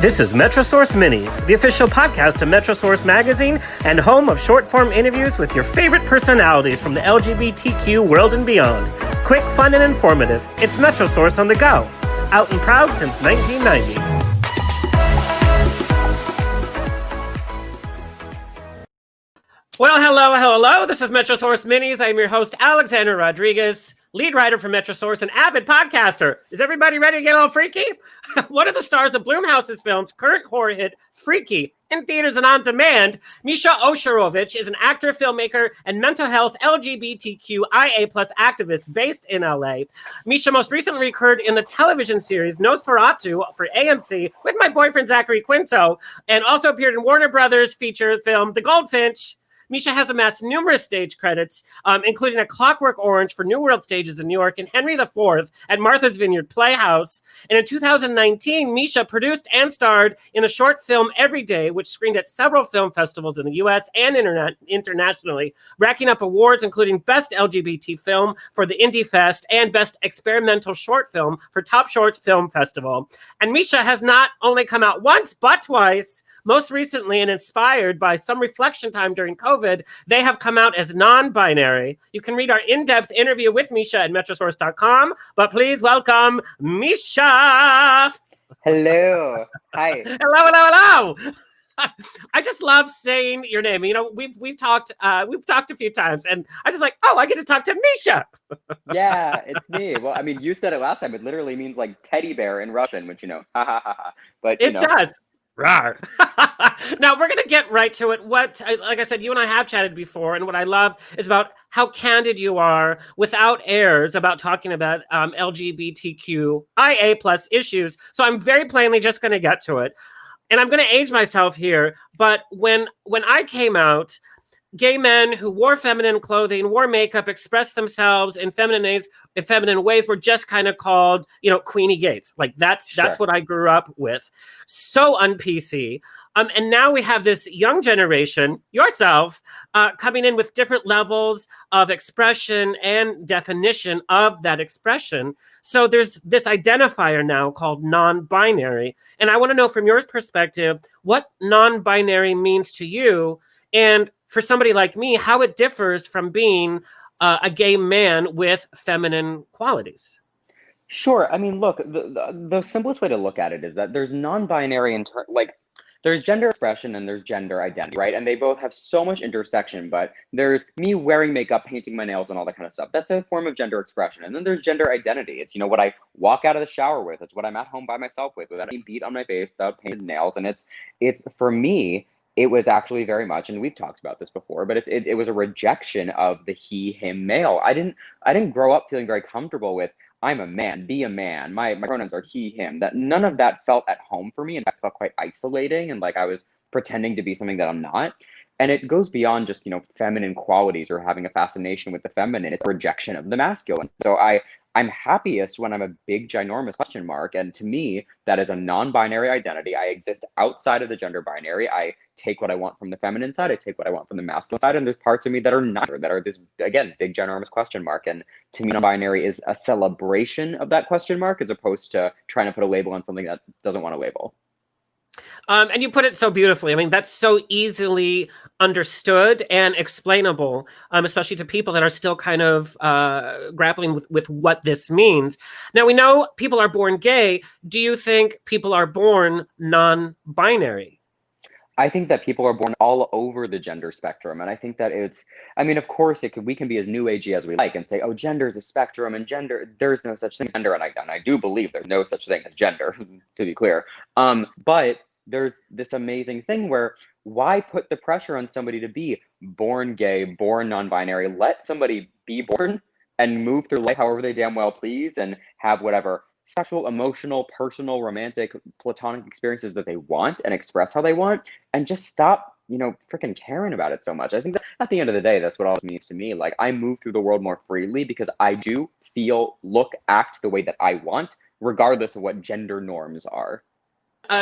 This is Metrosource Minis, the official podcast of Metrosource Magazine and home of short-form interviews with your favorite personalities from the LGBTQ world and beyond. Quick, fun, and informative. It's Metrosource on the go. Out and proud since 1990. Well, hello. This is Metrosource Minis. I'm your host, Alexander Rodriguez, lead writer for Metrosource and avid podcaster. Is everybody ready to get a little freaky? One of the stars of Blumhouse's films, current horror hit Freaky, in theaters and on demand, Misha Osherovich is an actor, filmmaker, and mental health LGBTQ IA plus activist based in LA. Misha most recently recurred in the television series Nosferatu for AMC with my boyfriend Zachary Quinto, and also appeared in Warner Brothers feature film The Goldfinch. Misha has amassed numerous stage credits, including A Clockwork Orange for New World Stages in New York and Henry IV at Martha's Vineyard Playhouse. And in 2019, Misha produced and starred in the short film Every Day, which screened at several film festivals in the U.S. and internationally, racking up awards including Best LGBT Film for the IndieFEST and Best Experimental Short Film for Top Shorts Film Festival. And Misha has not only come out once, but twice. Most recently, and inspired by some reflection time during COVID, they have come out as non-binary. You can read our in-depth interview with Misha at metrosource.com, but please welcome Misha. Hello. Hi. Hello. I just love saying your name. You know, we've talked a few times, and I just like, I get to talk to Misha. Yeah, it's me. Well, I mean, you said it last time. It literally means like teddy bear in Russian, which ha ha ha ha. But it does. Rawr. Now, we're going to get right to it. Like I said, you and I have chatted before, and what I love is about how candid you are without airs about talking about LGBTQ IA plus issues. So I'm very plainly just going to get to it. And I'm going to age myself here, but when I came out, gay men who wore feminine clothing, wore makeup, expressed themselves in feminine ways were just kind of called, Queenie gays. Like that's what I grew up with. So un-PC. And now we have this young generation, yourself, coming in with different levels of expression and definition of that expression. So there's this identifier now called non-binary. And I want to know from your perspective, what non-binary means to you, and for somebody like me, how it differs from being a gay man with feminine qualities. Sure. I mean, look, the simplest way to look at it is that there's non-binary there's gender expression and there's gender identity, right? And they both have so much intersection, but there's me wearing makeup, painting my nails and all that kind of stuff. That's a form of gender expression. And then there's gender identity. It's, what I walk out of the shower with. It's what I'm at home by myself with, without any beat on my face, without painted nails. And it's for me, it was actually very much, and we've talked about this before, but it was a rejection of the he, him, male. I didn't grow up feeling very comfortable with, I'm a man, be a man. My pronouns are he, him. That none of that felt at home for me. In fact, it felt quite isolating and like I was pretending to be something that I'm not. And it goes beyond just, feminine qualities or having a fascination with the feminine. It's a rejection of the masculine. So I'm happiest when I'm a big, ginormous question mark. And to me, that is a non-binary identity. I exist outside of the gender binary. I take what I want from the feminine side. I take what I want from the masculine side. And there's parts of me that are not, that are this, again, big, ginormous question mark. And to me, non-binary is a celebration of that question mark as opposed to trying to put a label on something that doesn't want a label. And you put it so beautifully. I mean, that's so easily understood and explainable, especially to people that are still kind of grappling with what this means. Now, we know people are born gay. Do you think people are born non-binary? I think that people are born all over the gender spectrum. And I think that of course, we can be as new agey as we like and say, gender is a spectrum and there's no such thing as gender. And I do believe there's no such thing as gender, to be clear. But there's this amazing thing where why put the pressure on somebody to be born gay, born non-binary? Let somebody be born and move through life however they damn well please and have whatever sexual, emotional, personal, romantic, platonic experiences that they want and express how they want, and just stop, freaking caring about it so much. I think that at the end of the day, that's what all this means to me. Like, I move through the world more freely because I do feel, look, act the way that I want, regardless of what gender norms are.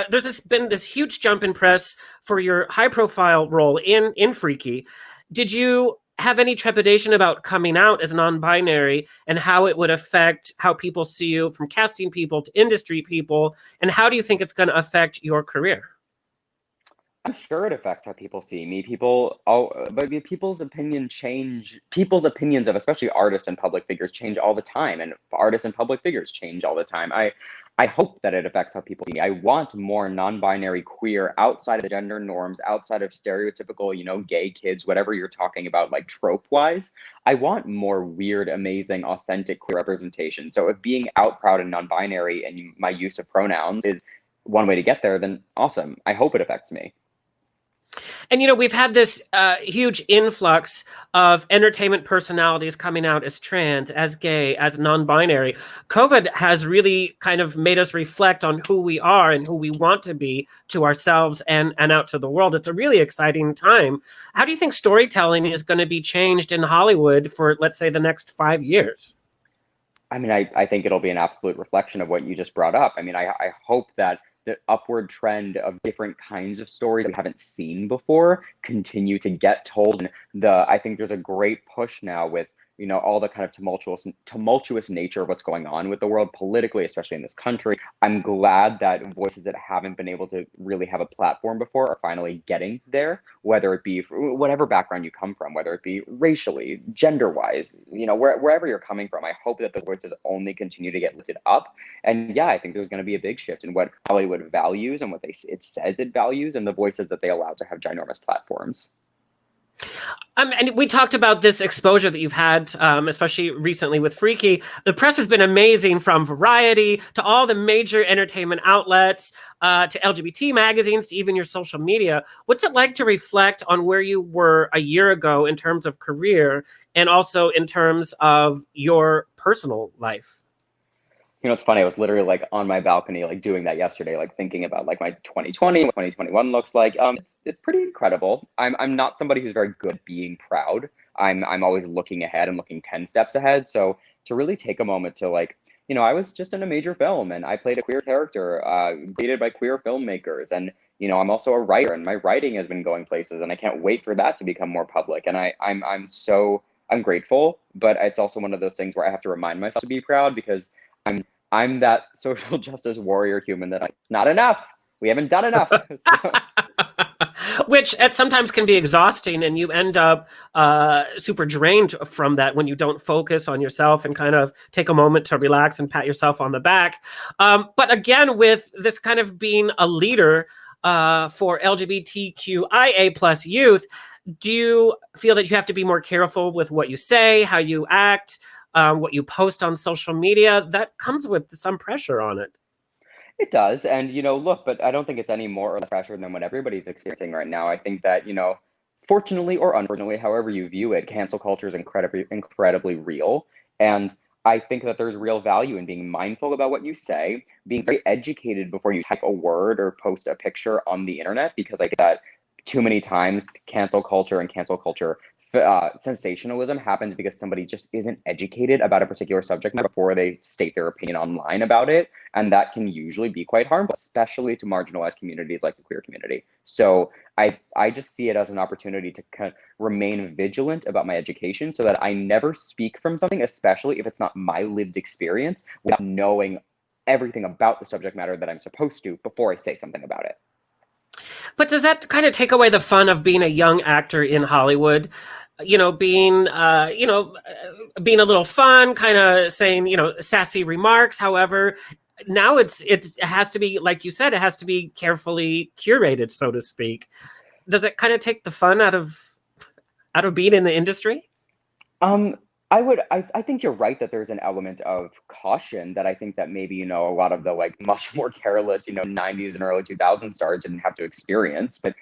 There's been this huge jump in press for your high-profile role in Freaky. Did you have any trepidation about coming out as non-binary and how it would affect how people see you, from casting people to industry people? And how do you think it's going to affect your career? I'm sure it affects how people see me. But people's people's opinions of especially artists and public figures change all the time, and artists and public figures change all the time. I hope that it affects how people see me. I want more non-binary queer outside of the gender norms, outside of stereotypical, gay kids, whatever you're talking about, like trope-wise. I want more weird, amazing, authentic queer representation. So if being out, proud, and non-binary and my use of pronouns is one way to get there, then awesome. I hope it affects me. And, we've had this huge influx of entertainment personalities coming out as trans, as gay, as non-binary. COVID has really kind of made us reflect on who we are and who we want to be to ourselves and out to the world. It's a really exciting time. How do you think storytelling is going to be changed in Hollywood for, let's say, the next 5 years? I mean, I think it'll be an absolute reflection of what you just brought up. I mean, I hope that the upward trend of different kinds of stories we haven't seen before continue to get told. And I think there's a great push now with, all the kind of tumultuous nature of what's going on with the world politically, especially in this country. I'm glad that voices that haven't been able to really have a platform before are finally getting there, whether it be whatever background you come from, whether it be racially, gender-wise, wherever you're coming from. I hope that the voices only continue to get lifted up. And yeah, I think there's going to be a big shift in what Hollywood values and what it says it values, and the voices that they allow to have ginormous platforms. And we talked about this exposure that you've had, especially recently with Freaky. The press has been amazing, from Variety to all the major entertainment outlets, to LGBT magazines, to even your social media. What's it like to reflect on where you were a year ago in terms of career and also in terms of your personal life? It's funny. I was literally like on my balcony, like doing that yesterday, like thinking about like my 2020, what 2021 looks like. It's pretty incredible. I'm not somebody who's very good at being proud. I'm always looking ahead and looking 10 steps ahead. So to really take a moment to I was just in a major film and I played a queer character, created by queer filmmakers. And, I'm also a writer, and my writing has been going places, and I can't wait for that to become more public. And I'm grateful, but it's also one of those things where I have to remind myself to be proud, because I'm that social justice warrior human that not enough. We haven't done enough. Which sometimes can be exhausting, and you end up super drained from that when you don't focus on yourself and kind of take a moment to relax and pat yourself on the back. But again, with this kind of being a leader for LGBTQ IA plus youth, do you feel that you have to be more careful with what you say, how you act, what you post on social media? That comes with some pressure on it. It does. And, look, but I don't think it's any more or less pressure than what everybody's experiencing right now. I think that, fortunately or unfortunately, however you view it, cancel culture is incredibly real. And I think that there's real value in being mindful about what you say, being very educated before you type a word or post a picture on the internet, because I get that too many times cancel culture sensationalism happens because somebody just isn't educated about a particular subject matter before they state their opinion online about it. And that can usually be quite harmful, especially to marginalized communities like the queer community. So I just see it as an opportunity to kind of remain vigilant about my education, so that I never speak from something, especially if it's not my lived experience, without knowing everything about the subject matter that I'm supposed to before I say something about it. But does that kind of take away the fun of being a young actor in Hollywood? Being a little fun, kind of saying, sassy remarks. However, now it has to be, like you said, it has to be carefully curated, so to speak. Does it kind of take the fun out of being in the industry? I think you're right that there's an element of caution that I think that maybe, a lot of the much more careless, 90s and early 2000s stars didn't have to experience. But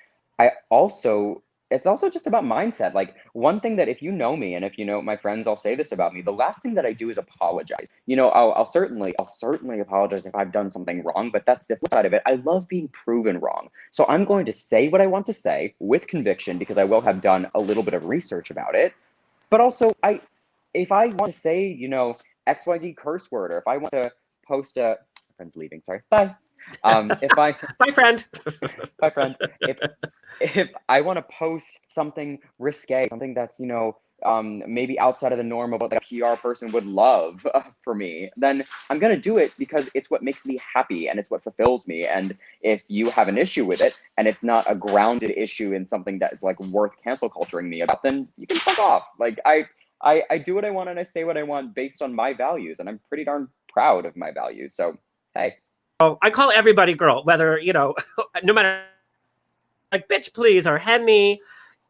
it's also just about mindset. Like, one thing that, if you know me and if you know my friends, I'll say this about me: the last thing that I do is apologize. I'll certainly apologize if I've done something wrong, but that's the flip side of it. I love being proven wrong. So I'm going to say what I want to say with conviction, because I will have done a little bit of research about it. But also, if I want to say, XYZ curse word, or if I want to post my friend's leaving, sorry, bye. If I, Bye, friend. my friend, if I want to post something risque, something that's, maybe outside of the norm of what like a PR person would love for me, then I'm going to do it because it's what makes me happy and it's what fulfills me. And if you have an issue with it and it's not a grounded issue in something that's like worth cancel culturing me about, then you can fuck off. Like I do what I want and I say what I want based on my values, and I'm pretty darn proud of my values. So, hey. Oh, I call everybody girl, whether, no matter, like, bitch, please, or Henny.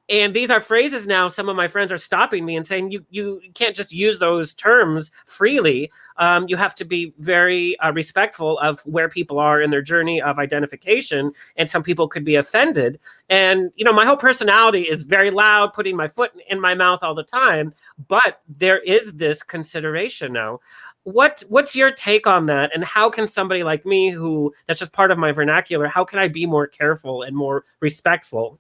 And these are phrases now some of my friends are stopping me and saying, you can't just use those terms freely. You have to be very respectful of where people are in their journey of identification. And some people could be offended. And, my whole personality is very loud, putting my foot in my mouth all the time. But there is this consideration now. What's your take on that? And how can somebody like me, who that's just part of my vernacular, how can I be more careful and more respectful?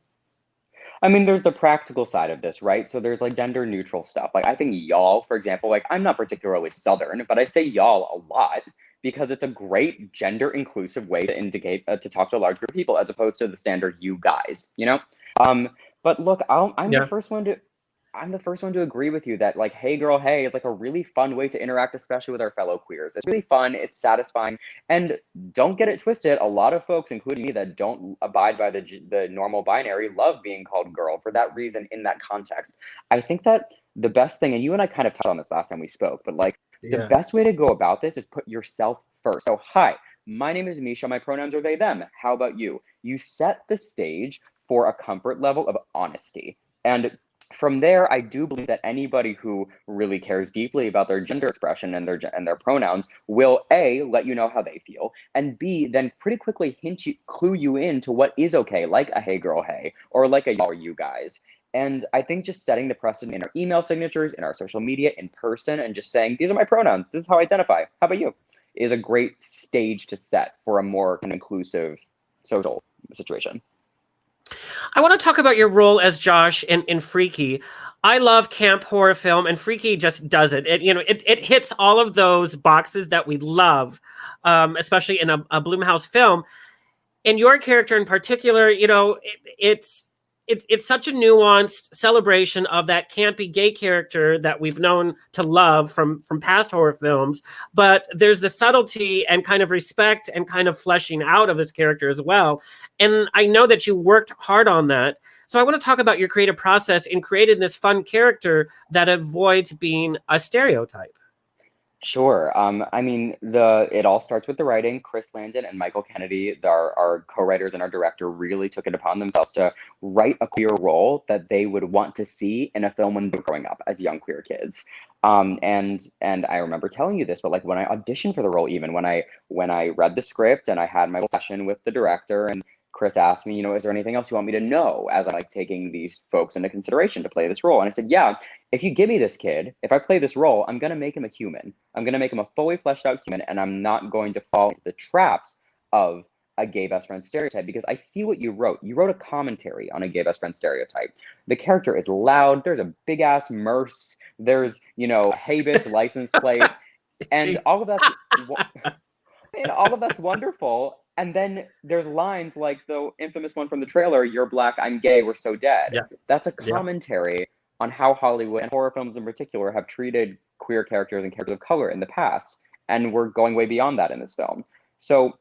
I mean, there's the practical side of this, right? So there's like gender neutral stuff. Like I think y'all, for example, like I'm not particularly Southern, but I say y'all a lot because it's a great gender inclusive way to indicate to talk to a large group of people as opposed to the standard you guys, But look, Yeah. I'm the first one to agree with you that like, hey girl, hey, is like a really fun way to interact, especially with our fellow queers. It's really fun, it's satisfying, and don't get it twisted. A lot of folks, including me, that don't abide by the normal binary, love being called girl for that reason in that context. I think that the best thing, and you and I kind of touched on this last time we spoke, but like the Yeah. best way to go about this is put yourself first. So, hi, my name is Misha. My pronouns are they, them. How about you? You set the stage for a comfort level of honesty. And from there, I do believe that anybody who really cares deeply about their gender expression and their pronouns will A, let you know how they feel, and B, then pretty quickly clue you into what is okay, like a hey girl, hey, or like a y'all or you guys. And I think just setting the precedent in our email signatures, in our social media, in person, and just saying, these are my pronouns, this is how I identify, how about you, is a great stage to set for a more inclusive social situation. I want to talk about your role as Josh in Freaky. I love camp horror film, and Freaky just does it. It hits all of those boxes that we love, especially in a Blumhouse film. And your character in particular, it's such a nuanced celebration of that campy gay character that we've known to love from past horror films. But there's the subtlety and kind of respect and kind of fleshing out of this character as well. And I know that you worked hard on that. So I want to talk about your creative process in creating this fun character that avoids being a stereotype. Sure. I mean, it all starts with the writing. Chris Landon and Michael Kennedy, our co-writers and our director, really took it upon themselves to write a queer role that they would want to see in a film when they were growing up as young queer kids. And I remember telling you this, but like when I auditioned for the role, even when I read the script and I had my session with the director, and Chris asked me, is there anything else you want me to know as I'm like taking these folks into consideration to play this role? And I said, yeah, if you give me this kid, if I play this role, I'm going to make him a human. I'm going to make him a fully fleshed out human, and I'm not going to fall into the traps of a gay best friend stereotype, because I see what you wrote. You wrote a commentary on a gay best friend stereotype. The character is loud. There's a big ass merce. There's, hey bitch license plate, and all of that's wonderful. And then there's lines like the infamous one from the trailer, "You're black, I'm gay, we're so dead." Yeah. That's a commentary on how Hollywood and horror films in particular have treated queer characters and characters of color in the past. And we're going way beyond that in this film. So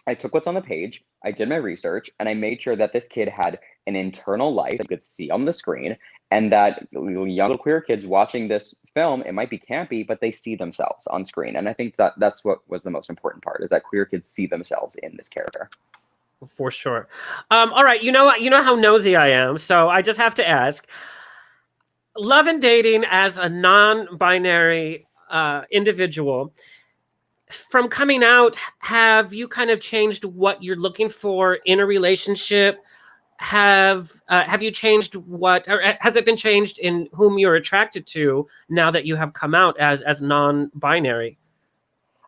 I took what's on the page, I did my research, and I made sure that this kid had an internal life that you could see on the screen, and that young queer kids watching this film, it might be campy, but they see themselves on screen. And I think that that's what was the most important part, is that queer kids see themselves in this character. For sure. All right, you know how nosy I am, so I just have to ask. Love and dating as a non-binary individual, from coming out, have you kind of changed what you're looking for in a relationship? Have you changed what, or has it been changed in whom you're attracted to now that you have come out as non-binary?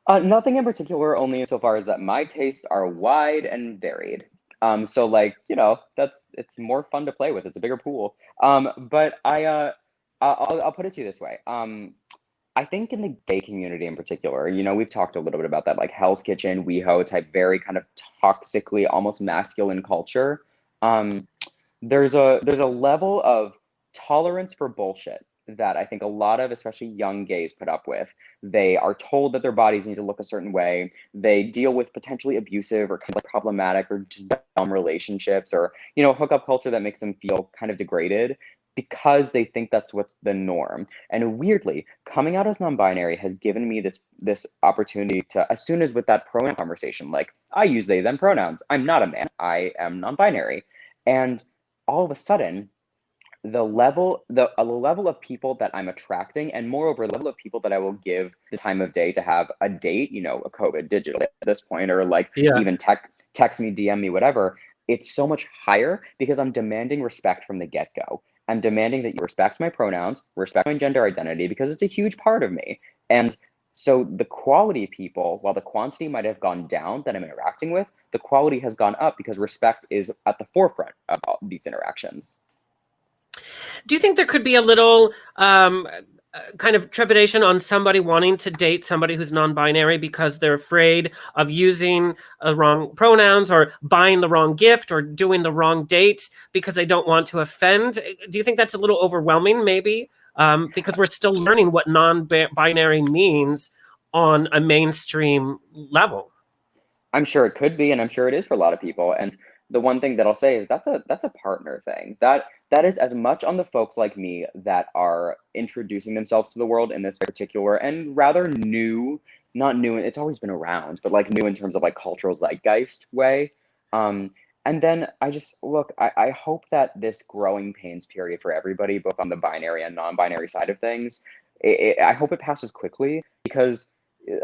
Nothing in particular, only insofar as that my tastes are wide and varied. So like, it's more fun to play with. It's a bigger pool. But I'll put it to you this way. I think in the gay community in particular, you know, we've talked a little bit about that, like Hell's Kitchen, WeHo type, very kind of toxically, almost masculine culture. Um, there's a level of tolerance for bullshit that I think a lot of, especially young gays, put up with. They are told that their bodies need to look a certain way. They deal with potentially abusive or kind of like problematic or just dumb relationships, or, you know, hookup culture that makes them feel kind of degraded because they think that's what's the norm. And weirdly, coming out as non-binary has given me this opportunity to, as soon as with that pronoun conversation, like, I use they them pronouns. I'm not a man. I am non-binary. And all of a sudden, the level of people that I'm attracting, and moreover, level of people that I will give the time of day to have a date, you know, a COVID digitally at this point, or like Yeah. even text me, DM me, whatever, it's so much higher because I'm demanding respect from the get-go. I'm demanding that you respect my pronouns, respect my gender identity, because it's a huge part of me. And so the quality of people, while the quantity might have gone down that I'm interacting with, the quality has gone up because respect is at the forefront of all these interactions. Do you think there could be a little kind of trepidation on somebody wanting to date somebody who's non-binary because they're afraid of using wrong pronouns or buying the wrong gift or doing the wrong date because they don't want to offend? Do you think that's a little overwhelming, maybe? Because we're still learning what non-binary means on a mainstream level. I'm sure it could be, and I'm sure it is for a lot of people. And the one thing that I'll say is that's a partner thing. That is as much on the folks like me that are introducing themselves to the world in this particular and rather new, not new, it's always been around, but like new in terms of like cultural zeitgeist way. Um, and then I just look, I hope that this growing pains period for everybody, both on the binary and non-binary side of things, I hope it passes quickly because uh,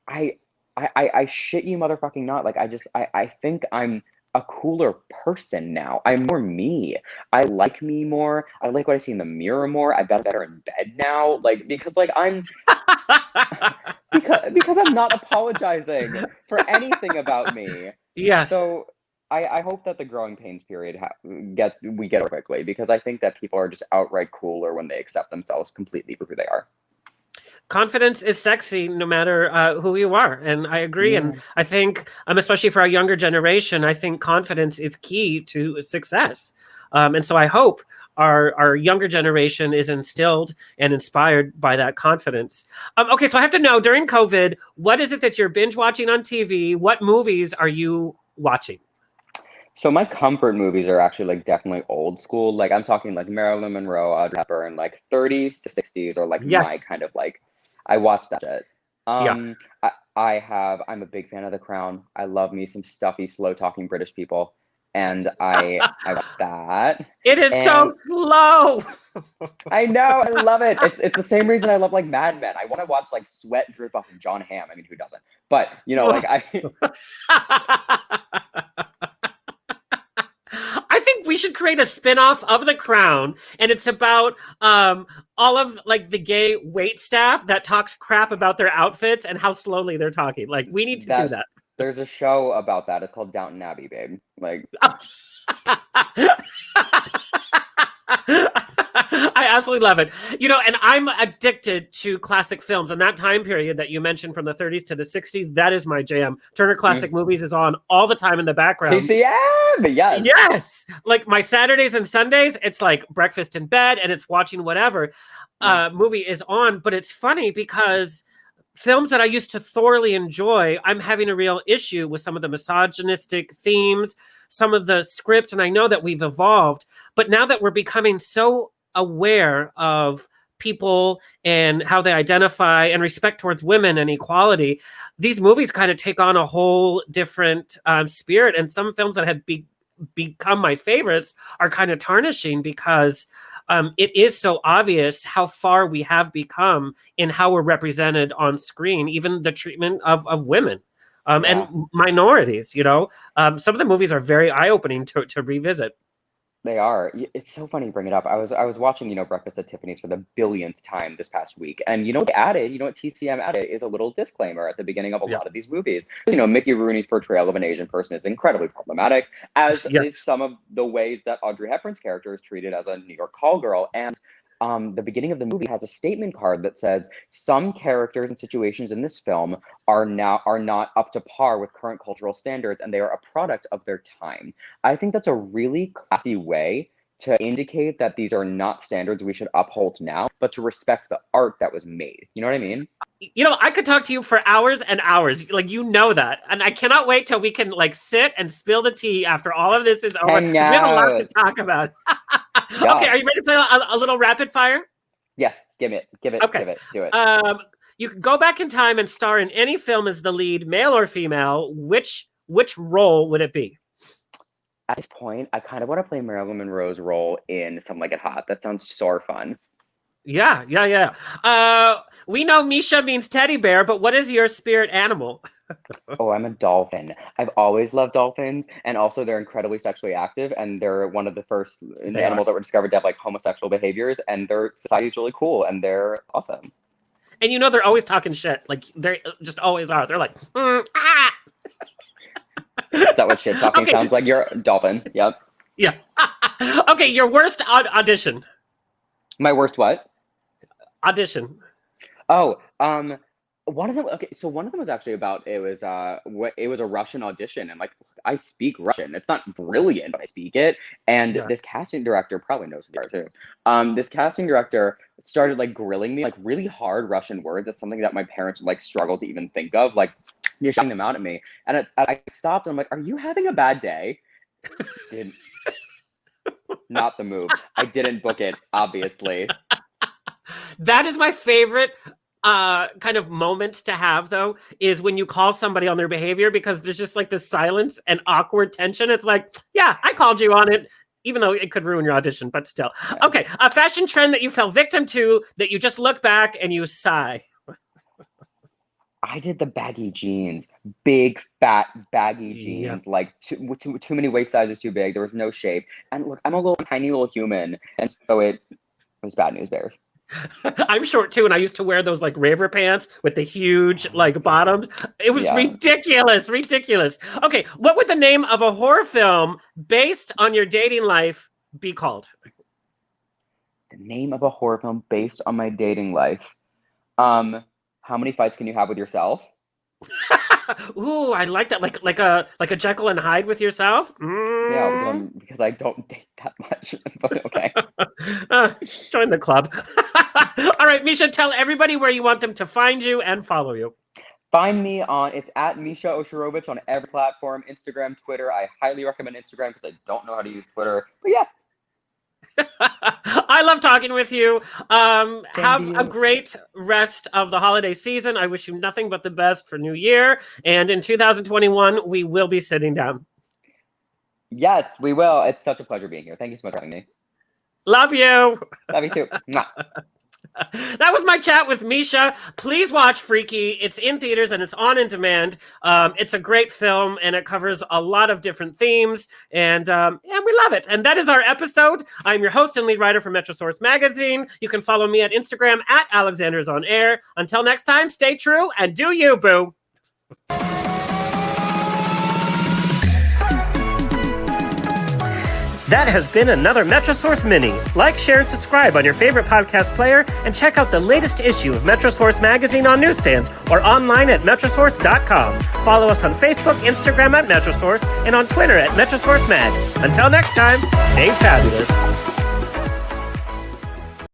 I I shit you motherfucking not. Like I think I'm a cooler person now. I'm more me. I like me more. I like what I see in the mirror more. I've got better in bed now. Like because like I'm because I'm not apologizing for anything about me. Yes. So I hope that the growing pains period we get it quickly because I think that people are just outright cooler when they accept themselves completely for who they are. Confidence is sexy no matter who you are. And I agree. And Yeah. I think, especially for our younger generation, I think confidence is key to success. And so I hope our younger generation is instilled and inspired by that confidence. Okay, so I have to know, during COVID, what is it that you're binge watching on TV? What movies are you watching? So my comfort movies are actually like definitely old school. Like I'm talking like Marilyn Monroe, Audrey Hepburn, like 30s to 60s, or like my Yes. kind of like I watch that shit. Yeah. I'm a big fan of The Crown. I love me some stuffy, slow talking British people. And I watch that. It is And so slow. I know, I love it. It's the same reason I love like Mad Men. I want to watch like sweat drip off of John Hamm. I mean, who doesn't? But you know, like I I think we should create a spin-off of The Crown, and it's about all of like the gay wait staff that talks crap about their outfits and how slowly they're talking. Like, we need to do that that. there's a show about that. It's called Downton Abbey, babe. Like I absolutely love it. You know, and I'm addicted to classic films. And that time period that you mentioned from the 30s to the 60s, that is my jam. Turner Classic Movies is on all the time in the background. TCM, yes. Yes. Like my Saturdays and Sundays, it's like breakfast in bed and it's watching whatever movie is on. But it's funny because films that I used to thoroughly enjoy, I'm having a real issue with some of the misogynistic themes, some of the script, and I know that we've evolved, but now that we're becoming so aware of people and how they identify and respect towards women and equality, these movies kind of take on a whole different spirit, and some films that have become my favorites are kind of tarnishing because it is so obvious how far we have become in how we're represented on screen, even the treatment of women and minorities. You know, some of the movies are very eye-opening to revisit. They are. It's so funny you bring it up. I was watching, you know, Breakfast at Tiffany's for the billionth time this past week. And you know what added, you know what TCM added is a little disclaimer at the beginning of a lot of these movies. You know, Mickey Rooney's portrayal of an Asian person is incredibly problematic, as is some of the ways that Audrey Hepburn's character is treated as a New York call girl. And the beginning of the movie has a statement card that says some characters and situations in this film are not up to par with current cultural standards, and they are a product of their time. I think that's a really classy way to indicate that these are not standards we should uphold now, but to respect the art that was made. You know what I mean? You know, I could talk to you for hours and hours. Like, you know that. And I cannot wait till we can, like, sit and spill the tea after all of this is over. We have a lot to talk about. Yeah. Okay, are you ready to play a little rapid fire? Yes, give it, okay. Do it. You can go back in time and star in any film as the lead, male or female. Which role would it be? At this point, I kind of want to play Marilyn Monroe's role in Some Like It Hot. That sounds so fun. Yeah. We know Misha means teddy bear, but what is your spirit animal? Oh, I'm a dolphin. I've always loved dolphins, and also they're incredibly sexually active, and they're one of the first animals that were discovered to have like homosexual behaviors, and their society is really cool, and they're awesome. And you know they're always talking shit. Like, they just always are. They're like, ah! Is that what shit talking sounds like? You're a dolphin. Yep. Yeah. Okay, your worst audition. My worst what? Audition. Oh, one of them. Okay, so one of them was actually about it was a Russian audition, and like I speak Russian. It's not brilliant, but I speak it. And this casting director probably knows the art too. This casting director started like grilling me like really hard Russian words. That's something that my parents like struggle to even think of. Like, you're shouting them out at me, and I stopped and I'm like, "Are you having a bad day?" Didn't. Not the move. I didn't book it, obviously. That is my favorite kind of moments to have, though, is when you call somebody on their behavior, because there's just like this silence and awkward tension. It's like, yeah, I called you on it, even though it could ruin your audition, but still. Okay, a fashion trend that you fell victim to that you just look back and you sigh. I did the baggy jeans, big fat baggy jeans, like too many waist sizes too big. There was no shape, and look, I'm a tiny little human, and so it was bad news bears. I'm short too, and I used to wear those like raver pants with the huge like bottoms. It was ridiculous. Okay, what would the name of a horror film based on your dating life be called? The name of a horror film based on my dating life. How many fights can you have with yourself? Ooh, I like that. Like a Jekyll and Hyde with yourself. Yeah, because I don't date that much. But okay. Join the club. All right, Misha, tell everybody where you want them to find you and follow you. Find me it's at Misha Osherovich on every platform, Instagram, Twitter. I highly recommend Instagram because I don't know how to use Twitter. But yeah. I love talking with you. Have a great rest of the holiday season. I wish you nothing but the best for New Year. And in 2021, we will be sitting down. Yes, we will. It's such a pleasure being here. Thank you so much for having me. Love you. Love you too. That was my chat with Misha. Please watch Freaky. It's in theaters and it's on demand. It's a great film and it covers a lot of different themes, and we love it. And that is our episode. I'm your host and lead writer for Metrosource Magazine. You can follow me at Instagram at Alexander's On Air. Until next time, stay true and do you, boo. That has been another Metrosource Mini. Like, share, and subscribe on your favorite podcast player, and check out the latest issue of Metrosource Magazine on newsstands or online at metrosource.com. Follow us on Facebook, Instagram at Metrosource, and on Twitter at Metrosource Mag. Until next time, stay fabulous.